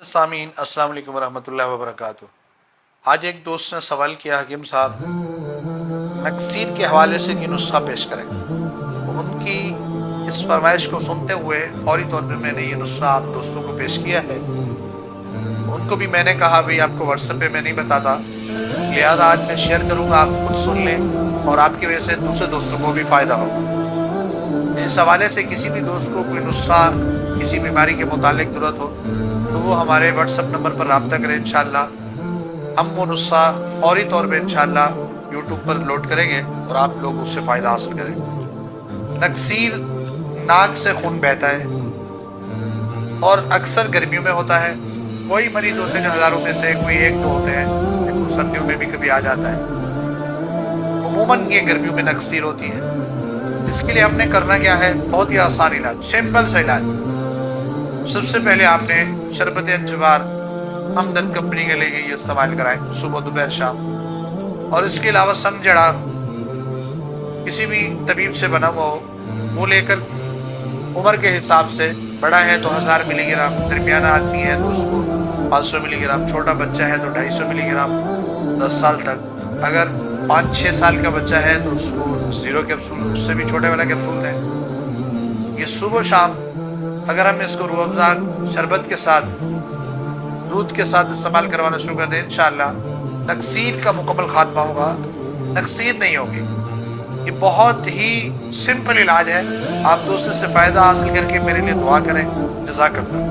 सामीन अस्सलाम वालेकुम रहमतुल्लाहि व बरकातुहू। आज एक दोस्त ने सवाल किया, हकीम साहब नक्सीर के हवाले से कि नुस्खा पेश करें। तो उनकी इस फरमाइश को सुनते हुए फौरी तौर पे मैंने ये नुस्खा आप दोस्तों को पेश किया है। उनको भी मैंने कहा भाई आपको व्हाट्सएप पे मैं नहीं बताता, लिहाजा आज मैं शेयर करूँगा, आप खुद सुन लें और आपकी वजह से दूसरे दोस्तों को भी फ़ायदा होगा। इस हवाले से किसी भी दोस्त को कोई नुस्खा किसी बीमारी के मुतालिक ज़रूरत हो तो वो हमारे व्हाट्सएप नंबर पर रब्ता करें। इंशाअल्लाह हम वो नुस्खा फौरी तौर पे इंशाअल्लाह यूट्यूब पर लोड करेंगे और आप लोग उससे फ़ायदा हासिल करेंगे। नक्सीर नाक से खून बहता है और अक्सर गर्मियों में होता है। कोई मरीज होते हैं हज़ारों में से कोई एक दो होते हैं, लेकिन सर्दियों में भी कभी आ जाता है। उमूमन ये गर्मियों में नक्सीर होती है। इसके लिए हमने करना क्या है, बहुत ही आसान इलाज, सिंपल सा इलाज। सबसे पहले आपने शरबत अंजबार हमदर्द कंपनी के लिए ये इस्तेमाल कराएं सुबह दोपहर शाम। और इसके अलावा संगजड़ा किसी भी तबीब से बना हुआ हो वो लेकर उम्र के हिसाब से, बड़ा है तो 1000 मिलीग्राम, दरमियाना आदमी है तो उसको 500 मिलीग्राम, छोटा बच्चा है तो 250 मिलीग्राम 10 साल तक। अगर 5-6 साल का बच्चा है तो उसको 0 कैप्सूल, उससे भी छोटे वाला कैप्सूल दें। ये सुबह शाम अगर हम इसको रूह अफ़ज़ा शरबत के साथ, दूध के साथ इस्तेमाल करवाना शुरू कर दें, इंशाअल्लाह नक्सीर का मुकम्मल खात्मा होगा, नक्सीर नहीं होगी। ये बहुत ही सिंपल इलाज है। आप दूसरे से फ़ायदा हासिल करके मेरे लिए दुआ करें। जज़ाकल्लाह।